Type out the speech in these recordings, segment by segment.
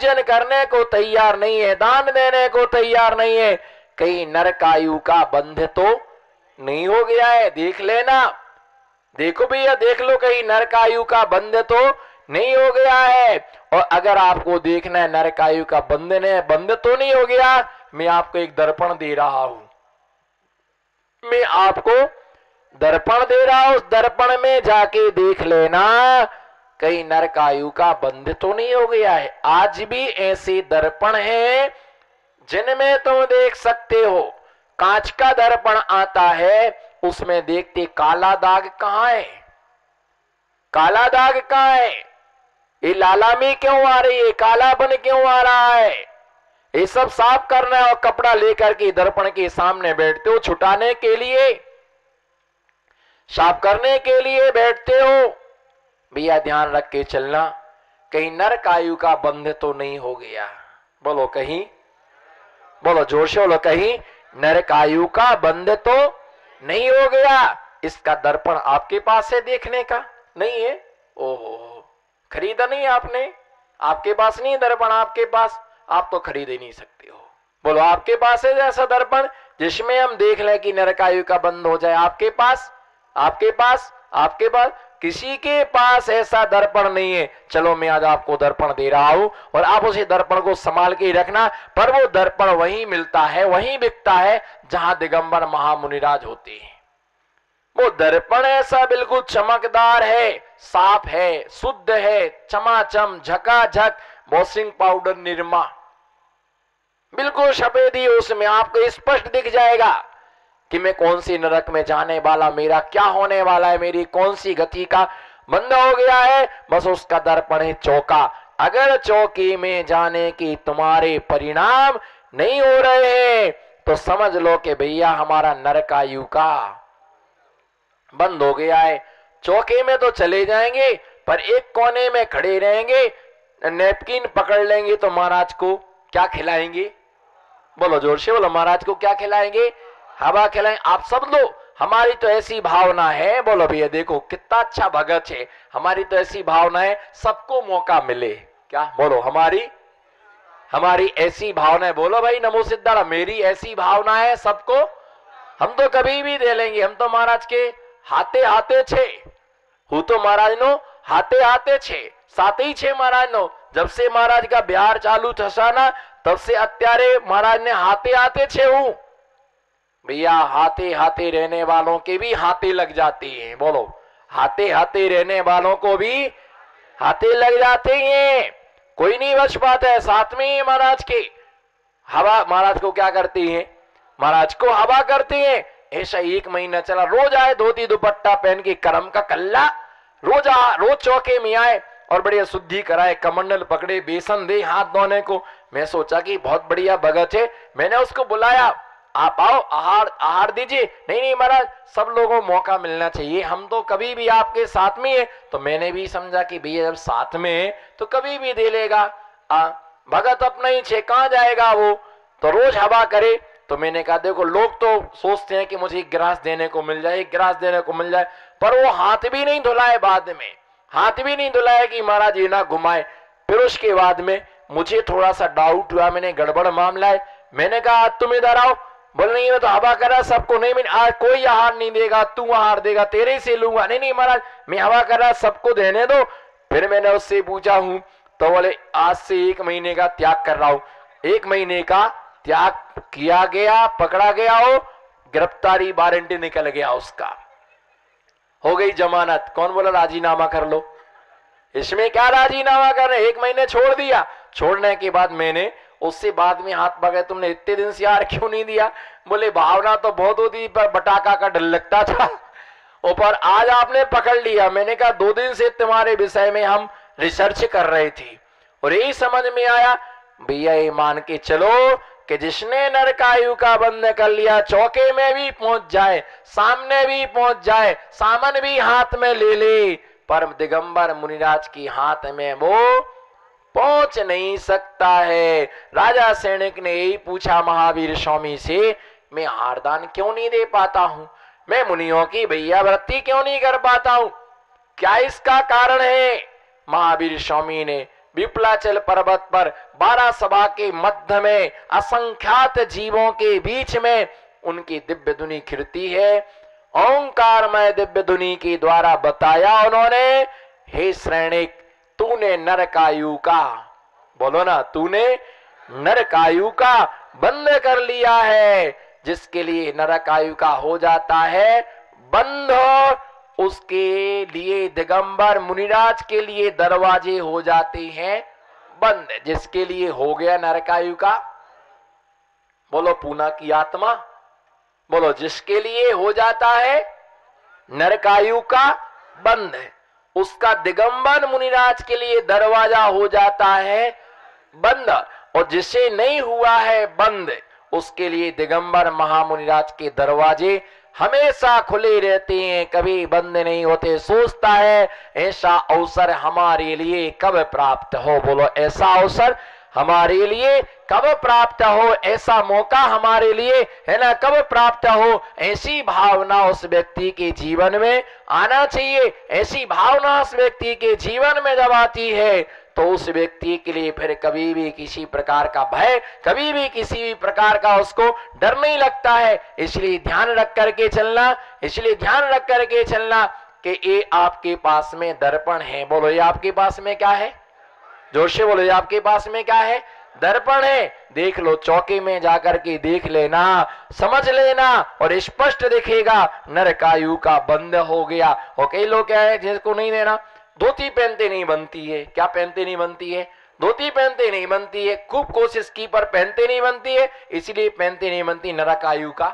पूजन करने को तैयार नहीं है, दान देने को तैयार नहीं है, कहीं नरकायु का बंध तो नहीं हो गया है? देख लेना, देखो भैया देख लो, कहीं नरकायु का बंध तो नहीं हो गया है। और अगर आपको देखना है नरकायु का बंध तो नहीं हो गया, मैं आपको एक दर्पण दे रहा हूं, मैं आपको दर्पण दे रहा हूं, उस दर्पण में जाके देख लेना कहीं नरकायु का बंध तो नहीं हो गया है। आज भी ऐसे दर्पण हैं जिनमें तुम देख सकते हो, कांच का दर्पण आता है, उसमें देखते काला दाग कहां है, काला दाग कहां है, ये लालामी क्यों आ रही है, कालापन क्यों आ रहा है, ये सब साफ करना है। और कपड़ा लेकर के दर्पण के सामने बैठते हो, छुटाने के लिए, साफ करने के लिए बैठते हो। भैया ध्यान रख के चलना, कहीं नरकायु का बंध तो नहीं हो गया। बोलो कहीं, बोलो जोर से बोलो, कहीं नरकायु का बंध तो नहीं हो गया। इसका दर्पण आपके पास है, देखने का नहीं है? ओहो, खरीदा नहीं आपने, आपके पास नहीं दर्पण, आपके पास, आप तो खरीद ही नहीं सकते हो। बोलो आपके पास है ऐसा दर्पण जिसमें हम देख लें कि नरकायु का बंध हो जाए? आपके पास, आपके पास, आपके पास, किसी के पास ऐसा दर्पण नहीं है। चलो मैं आज आपको दर्पण दे रहा हूं और आप उसे दर्पण को संभाल के रखना, पर वो दर्पण वहीं मिलता है, वहीं बिकता है जहां दिगंबर महामुनिराज होते हैं। वो दर्पण ऐसा बिल्कुल चमकदार है, साफ है, शुद्ध है, चमाचम झकाझक, वॉशिंग पाउडर निरमा, बिल्कुल सफेद ही, उसमें आपको स्पष्ट दिख जाएगा कि मैं कौन सी नरक में जाने वाला, मेरा क्या होने वाला है, मेरी कौन सी गति का बंद हो गया है। बस उसका दर्पण है चौका। अगर चौकी में जाने की तुम्हारे परिणाम नहीं हो रहे हैं तो समझ लो कि भैया हमारा नरकायु का बंद हो गया है। चौके में तो चले जाएंगे पर एक कोने में खड़े रहेंगे, नैपकिन पकड़ लेंगे तो महाराज को क्या खिलाएंगे? बोलो जोर से बोलो, महाराज को क्या खिलाएंगे? हवा खिलाएं। आप सब लोग, हमारी तो ऐसी भावना है, बोलो भैया देखो कितना अच्छा भगत है, हमारी तो ऐसी भावना है सबको मौका मिले। क्या बोलो? हमारी ऐसी भावना है। बोलो भाई नमो सिद्धारा, मेरी ऐसी भावना है सबको, हम तो कभी भी दे लेंगे। हम तो महाराज के हाथे हाथे छे, हूँ तो महाराज नो हाथे हाथे छे, साथ ही छे महाराज नो। जब से महाराज का बिहार चालू थसा ना तब से अत्यारे महाराज ने हाथे हाथे छे हूं। भैया हाथे हाथे रहने वालों के भी हाथे लग जाते हैं। बोलो हाथे हाथे रहने वालों को भी हाथे लग जाते हैं, कोई नहीं बच पाता है। साथ में ही महाराज के हवा, महाराज को क्या करती है? महाराज को हवा करती है। ऐसा 1 महीना चला, रोज आए धोती दुपट्टा पहन के, करम का कल्ला, रोज चौके में आए और बढ़िया शुद्धि कराए, कमंडल पकड़े, बेसन दे हाथ धोने को। मैं सोचा कि बहुत बढ़िया भगत है, मैंने उसको बुलाया, आप आओ आहार दीजिए। नहीं महाराज, सब लोगों को मौका मिलना चाहिए, हम तो कभी भी आपके साथ में है। तो मैंने भी समझा कि भैया जब साथ में है तो कभी भी दे लेगा, भगत अपना ही छे, कहां जाएगा वो, तो रोज हवा करे। तो मैंने कहा देखो लोग तो सोचते हैं कि मुझे एक गिलास देने को मिल जाए, एक गिलास देने को मिल जाए, पर वो हाथ भी नहीं धुलाए, बाद में हाथ भी नहीं धुलाया कि महाराज ये ना घुमाए। फिर उसके बाद में मुझे थोड़ा सा डाउट हुआ, मैंने गड़बड़ मामला है, मैंने कहा तुम इधर आओ। बोल नहीं मैं तो हवा करा सबको, नहीं मैं आज कोई आहार नहीं देगा, तू आहार देगा, तेरे से लूंगा। नहीं महाराज मैं हवा कर रहा, सबको देने दो। फिर मैंने उससे पूछा हूं तो बोले आज से 1 महीने का त्याग कर रहा हूं। 1 महीने का त्याग किया गया, पकड़ा गया हो, गिरफ्तारी वारंटी निकल गया, उसका हो गई जमानत। कौन बोला राजीनामा कर लो? इसमें क्या राजीनामा कर रहे? 1 महीने छोड़ दिया। छोड़ने के बाद मैंने उससे बाद में हाथ पकड़े, तुमने इतने दिन से यार क्यों नहीं दिया? बोले भावना तो बहुत होती पर बटाका का डर लगता था, और आज आपने पकड़ लिया। मैंने कहा 2 दिन से तुम्हारे विषय में हम रिसर्च कर रहे थे और यही समझ में आया भैया ये मान के चलो कि जिसने नरकायु का बंद कर लिया, चौके में भी पहुंच जाए, सामने भी पहुंच जाए, सामन भी हाथ में ले ले, पर दिगंबर मुनिराज की हाथ में वो पहुंच नहीं सकता है। राजा सैनिक ने यही पूछा महावीर स्वामी से, मैं हारदान क्यों नहीं दे पाता हूं, मैं मुनियों की भैया वृत्ति क्यों नहीं कर पाता हूं, क्या इसका कारण है? महावीर स्वामी ने विप्लाचल पर्वत पर 12 सभा के मध्य में असंख्यात जीवों के बीच में उनकी दिव्य धुनी खिरती है। ओंकारमय दिव्य धुनी के द्वारा बताया उन्होंने, हे श्रेणिक, तूने नरकायु का, बोलो ना, तूने नरकायु का बंद कर लिया है। जिसके लिए नरकायु का हो जाता है बंद, उसके लिए दिगंबर मुनिराज के लिए दरवाजे हो जाते हैं बंद। जिसके लिए हो गया नरकायु का, बोलो पूना की आत्मा, बोलो, जिसके लिए हो जाता है नरकायु का बंद, उसका दिगंबर मुनिराज के लिए दरवाजा हो जाता है बंद। और जिसे नहीं हुआ है बंद, उसके लिए दिगंबर महामुनिराज के दरवाजे हमेशा खुले रहते हैं, कभी बंद नहीं होते। सोचता है ऐसा अवसर हमारे लिए कब प्राप्त हो, बोलो ऐसा अवसर हमारे लिए कब प्राप्त हो, ऐसा मौका हमारे लिए है ना कब प्राप्त हो। ऐसी भावना उस व्यक्ति के जीवन में आना चाहिए। ऐसी भावना उस व्यक्ति के जीवन में जब आती है तो उस व्यक्ति के लिए फिर कभी भी किसी प्रकार का भय, कभी भी किसी भी प्रकार का उसको डर नहीं लगता है। इसलिए ध्यान रख करके चलना, इसलिए ध्यान रख करके चलना कि ये आपके पास में दर्पण है। बोलो ये आपके पास में क्या है, जोर से बोलो, ये आपके पास में क्या है, दर्पण है। देख लो, चौके में जाकर के देख लेना, समझ लेना और स्पष्ट दिखेगा नरकायु का बंद हो गया। और कई लोग क्या है जिसको नहीं देना, धोती पहनते नहीं बनती है। क्या पहनते नहीं बनती है, धोती पहनते नहीं बनती है। खूब कोशिश की पर पहनते नहीं बनती है, इसलिए पहनते नहीं बनती नरकायु का,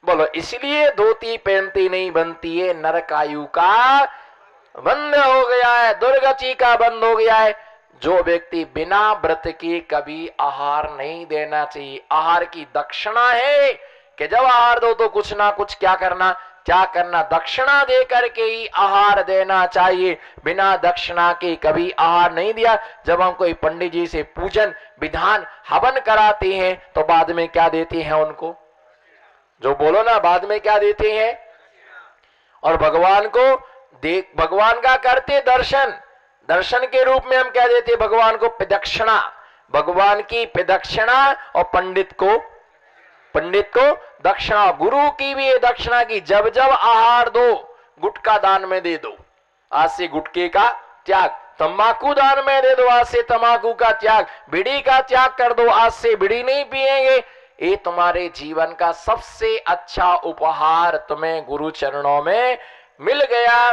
बोलो इसलिए धोती पहनती नहीं बनती है, नरकायु का बंद हो गया है, दुर्गति का बंद हो गया है। जो व्यक्ति बिना व्रत के कभी आहार नहीं देना चाहिए। आहार की दक्षिणा है कि जब आहार दो तो कुछ ना कुछ क्या करना, दक्षिणा दे करके ही आहार देना चाहिए। बिना दक्षिणा के कभी आहार नहीं दिया। जब हम कोई पंडित जी से पूजन विधान हवन कराते हैं तो बाद में क्या देते हैं उनको, जो बोलो ना, बाद में क्या देते हैं। और भगवान को देख, भगवान का करते दर्शन, दर्शन के रूप में हम क्या देते हैं भगवान को, प्रदक्षिणा, भगवान की प्रदक्षिणा। और पंडित को दक्षिणा, गुरु की भी दक्षिणा की। जब जब आहार दो, गुटखा दान में दे दो, आज से गुटखे का त्याग। तंबाकू दान में दे दो, आज से तंबाकू का त्याग। बीड़ी का त्याग कर दो, आज से बीड़ी नहीं पिएंगे। ये तुम्हारे जीवन का सबसे अच्छा उपहार तुम्हें गुरु चरणों में मिल गया।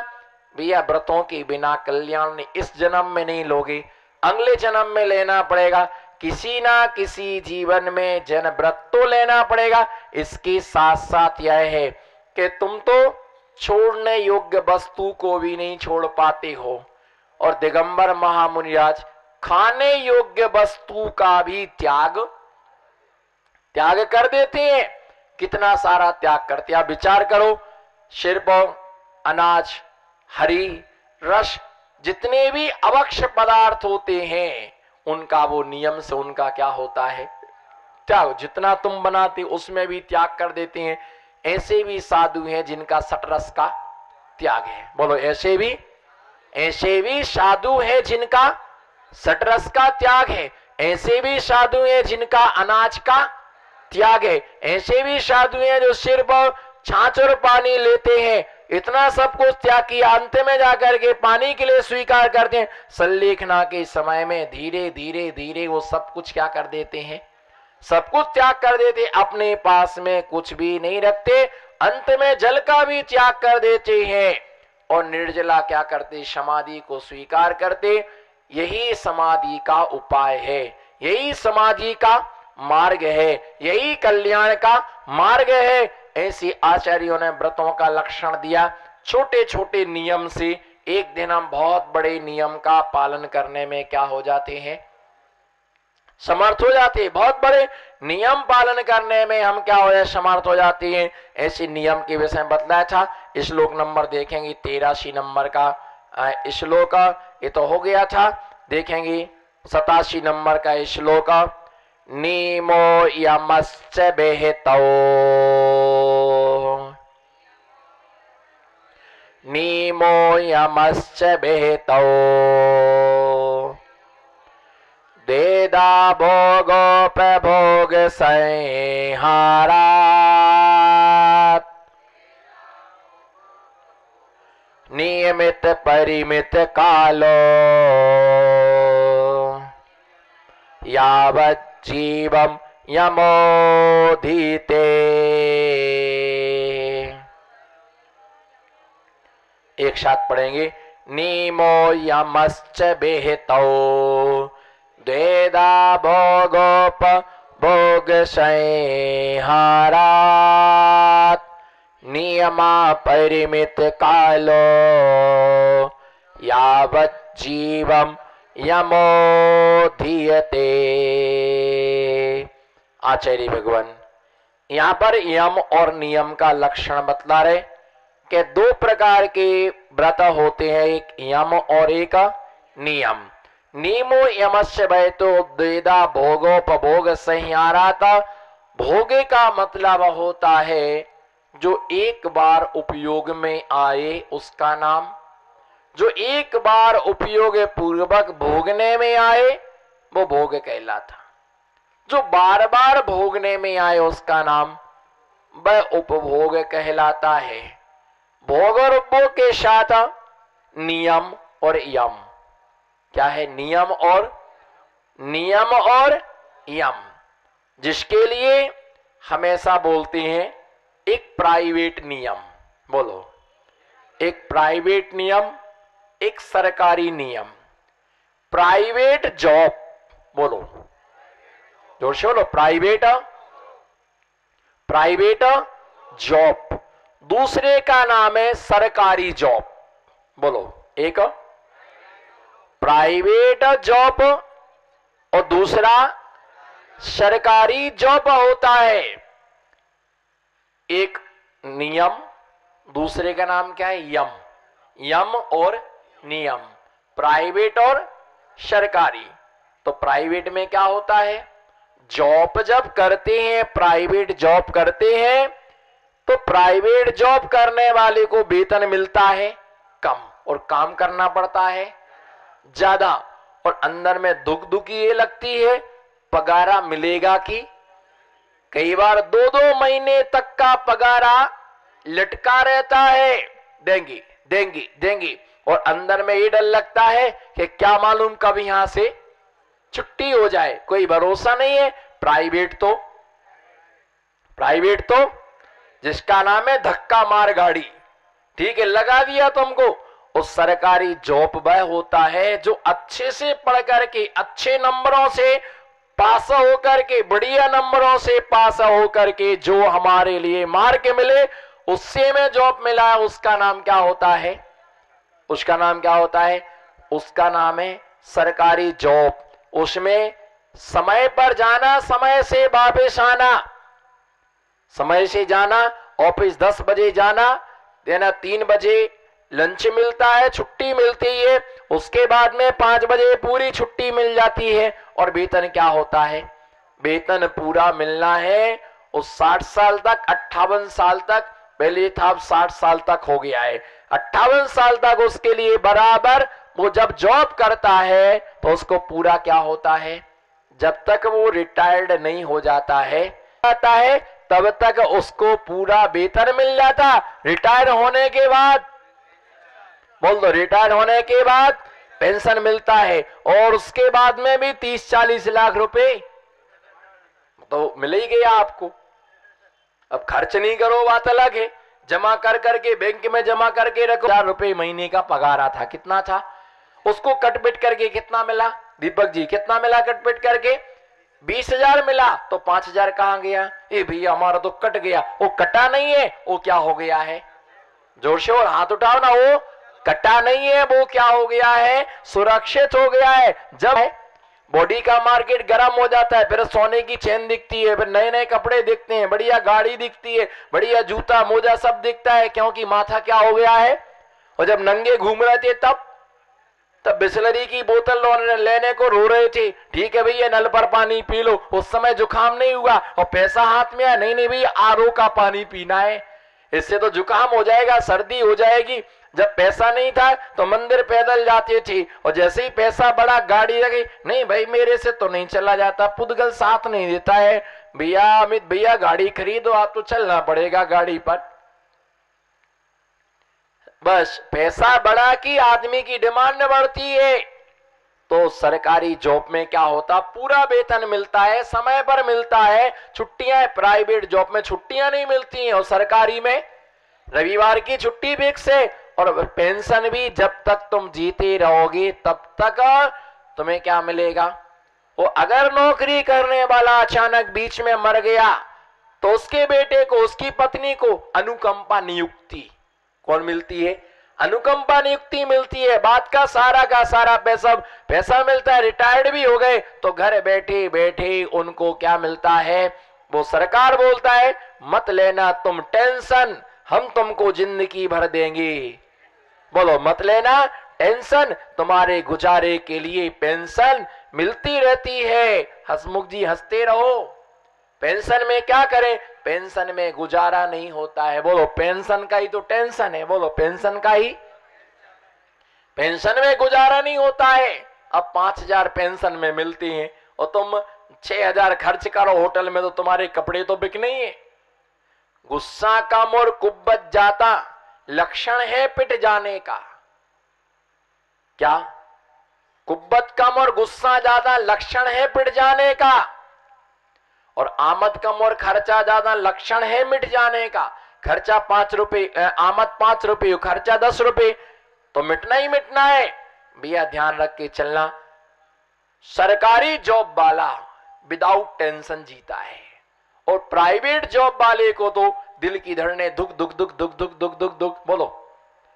भैया व्रतों के बिना कल्याण इस जन्म में नहीं लोगे, अगले जन्म में लेना पड़ेगा। किसी ना किसी जीवन में जन व्रत तो लेना पड़ेगा। इसके साथ साथ यह है कि तुम तो छोड़ने योग्य वस्तु को भी नहीं छोड़ पाते हो, और दिगंबर महामुनिराज खाने योग्य वस्तु का भी त्याग कर देते हैं। कितना सारा त्याग करते हैं आप विचार करो। सिर्फ अनाज, हरी रस, जितने भी अवक्ष पदार्थ होते हैं उनका वो नियम से उनका क्या होता है, त्याग। जितना तुम बनाते उसमें भी त्याग कर देते हैं। ऐसे भी साधु हैं जिनका सटरस का त्याग है। बोलो ऐसे भी साधु हैं जिनका सटरस का त्याग है। ऐसे भी साधु हैं जिनका अनाज का त्याग है। ऐसे भी साधु हैं जो सिर्फ छाछ और पानी लेते हैं। इतना सब कुछ त्याग किया, अंत में जाकर के पानी के लिए स्वीकार करते हैं। संलेखना के समय में धीरे धीरे वो सब कुछ क्या कर देते हैं, सब कुछ त्याग कर देते, अपने पास में कुछ भी नहीं रखते। अंत में जल का भी त्याग कर देते हैं और निर्जला क्या करते, समाधि को स्वीकार करते। यही समाधि का उपाय है, यही समाधि का मार्ग है, यही कल्याण का मार्ग है। ऐसे आचार्यों ने व्रतों का लक्षण दिया। छोटे छोटे नियम से एक दिन हम बहुत बड़े नियम का पालन करने में क्या हो जाते हैं, समर्थ हो जाते हैं। बहुत बड़े नियम पालन करने में हम क्या हो जाए, समर्थ हो जाते हैं। ऐसे नियम के विषय में बतलाया था। श्लोक नंबर देखेंगे 83 नंबर का श्लोक, ये तो हो गया था। देखेंगे 87 नंबर का श्लोक, नीमो यमश्च बेहतो, नीमो यमश्च बेहतो, द्वेदा भोगोपभोग संहारात् नियमित परिमित कालो यावत् जीवम यमोधीते। एक साथ पढ़ेंगे। नीमो यमश्च विहितो द्वेधा भोगोप भोग संहारात् नियमा परिमित कालो यावत् जीवम यमोधीयते। आचार्य भगवान यहां पर यम और नियम का लक्षण बतला रहे कि दो प्रकार के व्रत होते हैं, एक यम और एक नियम। नियमो यमस्य भयतो द्वेधा भोगोपभोग संहारात्। भोगे का मतलब होता है जो एक बार उपयोग में आए उसका नाम, जो एक बार उपयोग पूर्वक भोगने में आए वो भोग कहलाता। जो बार बार भोगने में आए उसका नाम वह उपभोग कहलाता है। भोग और उपभोग के साथ नियम और यम। क्या है? नियम और यम, जिसके लिए हमेशा बोलते हैं एक प्राइवेट नियम। बोलो, एक प्राइवेट नियम, एक सरकारी नियम। प्राइवेट जॉब, बोलो जोर से बोलो, प्राइवेट जॉब। दूसरे का नाम है सरकारी जॉब। बोलो, एक प्राइवेट जॉब और दूसरा सरकारी जॉब होता है। एक नियम, दूसरे का नाम क्या है? यम। यम और नियम, प्राइवेट और सरकारी। तो प्राइवेट में क्या होता है? जॉब जब करते हैं, प्राइवेट जॉब करते हैं, तो प्राइवेट जॉब करने वाले को वेतन मिलता है कम और काम करना पड़ता है ज्यादा। और अंदर में दुख ये लगती है पगारा मिलेगा कि। कई बार 2-2 महीने तक का पगारा लटका रहता है, देंगी। और अंदर में ये डर लगता है कि क्या मालूम कब यहां से छुट्टी हो जाए, कोई भरोसा नहीं है। प्राइवेट तो जिसका नाम है धक्का मार गाड़ी, ठीक है, लगा दिया तुमको। उस सरकारी जॉब वह होता है जो अच्छे से पढ़ करके, अच्छे नंबरों से पास होकर के, बढ़िया नंबरों से पास होकर के जो हमारे लिए मार्क मिले, उससे में जॉब मिला है, उसका नाम क्या होता है? उसका नाम है सरकारी जॉब। उसमें समय पर जाना, समय से वापस आना, समय से जाना, ऑफिस 10 बजे जाना, देना 3 बजे लंच मिलता है, छुट्टी मिलती है, उसके बाद में 5 बजे पूरी छुट्टी मिल जाती है। और वेतन क्या होता है? वेतन पूरा मिलना है उस 60 साल तक, 58 साल तक, पहले था 60 साल तक हो गया है, 58 साल तक उसके लिए बराबर। वो जब जॉब करता है तो उसको पूरा क्या होता है? जब तक वो रिटायर्ड नहीं हो जाता है तब तक उसको पूरा वेतन मिल जाता। रिटायर होने के बाद, बोल दो, रिटायर होने के बाद पेंशन मिलता है। और उसके बाद में भी 30-40 लाख रुपए तो मिल ही गया आपको। अब खर्च नहीं करो बात अलग है, जमा कर करके बैंक में जमा करके रखो। 1000 रुपए महीने का पगार था, कितना था? उसको कटपिट करके कितना मिला? दीपक जी कितना मिला कटपिट करके? 20,000 मिला। तो 5,000 कहां गया? ए भैया हमारा तो कट गया। वो कटा नहीं है, वो क्या हो गया है? जोर से और हाथ उठाओ ना। वो कटा नहीं है, वो क्या हो गया है? सुरक्षित हो गया है। जब बॉडी का मार्केट गर्म हो जाता है, फिर सोने की चेन दिखती है, फिर नए नए कपड़े दिखते हैं, बढ़िया गाड़ी दिखती है, बढ़िया जूता मोजा सब दिखता है, क्योंकि माथा क्या हो गया है। और जब नंगे घूम रहे थे तब बिस्लरी की बोतल लेने को रो रहे थे। ठीक है भैया नल पर पानी पी लो, उस समय जुकाम नहीं हुआ और पैसा हाथ में आया, नहीं भैया आरओ का पानी पीना है। इससे तो जुकाम हो जाएगा, सर्दी हो जाएगी। जब पैसा नहीं था तो मंदिर पैदल जाते थे, और जैसे ही पैसा बढ़ा गाड़ी लगी, नहीं भाई मेरे से तो नहीं चला जाता, पुद्गल साथ नहीं देता है, भैया अमित भैया गाड़ी खरीदो, आप तो चलना पड़ेगा गाड़ी पर। बस पैसा बढ़ा कि आदमी की डिमांड बढ़ती है। तो सरकारी जॉब में क्या होता, पूरा वेतन मिलता है, समय पर मिलता है, छुट्टियां, प्राइवेट जॉब में छुट्टियां नहीं मिलती हैं, और सरकारी में रविवार की छुट्टी फिक्स है, और पेंशन भी जब तक तुम जीते रहोगे तब तक तुम्हें क्या मिलेगा। वो अगर नौकरी करने वाला अचानक बीच में मर गया तो उसके बेटे को, उसकी पत्नी को अनुकंपा नियुक्ति कौन मिलती है, अनुकंपा नियुक्ति मिलती है। बात का सारा पैसा मिलता है। रिटायर्ड भी हो गए तो घर बैठे बैठे उनको क्या मिलता है, वो सरकार बोलता है मत लेना तुम टेंशन, हम तुमको जिंदगी भर देंगे। बोलो मत लेना टेंशन, तुम्हारे गुजारे के लिए पेंशन मिलती रहती है। हसमुख जी हंसते रहो। पेंशन में क्या करें, पेंशन में गुजारा नहीं होता है। बोलो पेंशन का ही तो टेंशन है। बोलो पेंशन का ही, पेंशन में गुजारा नहीं होता है। अब 5,000 पेंशन में मिलती है और तुम 6,000 खर्च करो होटल में तो तुम्हारे कपड़े तो बिकने ही है। गुस्सा कम और कुब्बत जाता लक्षण है पिट जाने का। क्या, कुब्बत कम और गुस्सा ज्यादा लक्षण है पिट जाने का, और आमद कम और खर्चा ज्यादा लक्षण है मिट जाने का। खर्चा 5 रुपए, आमद 5 रुपए, खर्चा 10 रुपए, तो मिटना ही मिटना है। भैया ध्यान रख के चलना, सरकारी जॉब वाला विदाउट टेंशन जीता है, और प्राइवेट जॉब वाले को तो दिल की धड़कनें दुख दुख दुख दुख दुख दुख दुख दुख। बोलो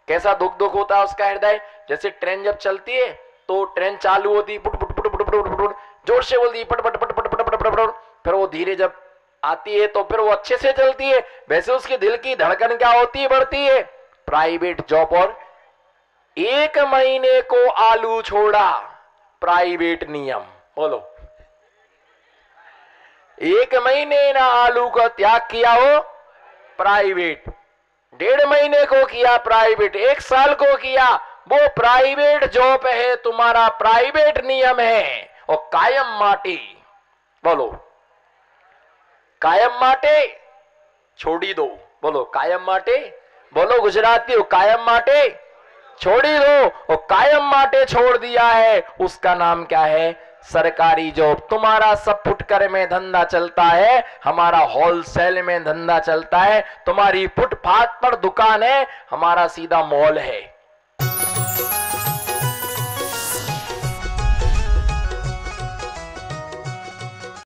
कैसा दुख दुख होता है उसका हृदय। जैसे ट्रेन जब चलती है तो ट्रेन चालू होती है, put put put put put put, जोर से बोलती है पट पट पट पट पट पट पट, फिर वो धीरे जब आती है तो फिर वो अच्छे से चलती है। वैसे उसके दिल की धड़कन क्या होती है, बढ़ती है। प्राइवेट जॉब, और 1 महीने को आलू छोड़ा प्राइवेट नियम। बोलो 1 महीने ना आलू का त्याग किया हो प्राइवेट, 1.5 महीने को किया प्राइवेट, 1 साल को किया, वो प्राइवेट जॉब है, तुम्हारा प्राइवेट नियम है। और कायम माटे, बोलो कायम माटे छोड़ी दो। बोलो कायम माटे, बोलो गुजराती हो, कायम माटे छोड़ी दो। और कायम माटे छोड़ दिया है, उसका नाम क्या है, सरकारी जॉब। तुम्हारा सब फुटकर में धंधा चलता है, हमारा होलसेल में धंधा चलता है। तुम्हारी फुटपाथ पर दुकान है, हमारा सीधा मॉल है।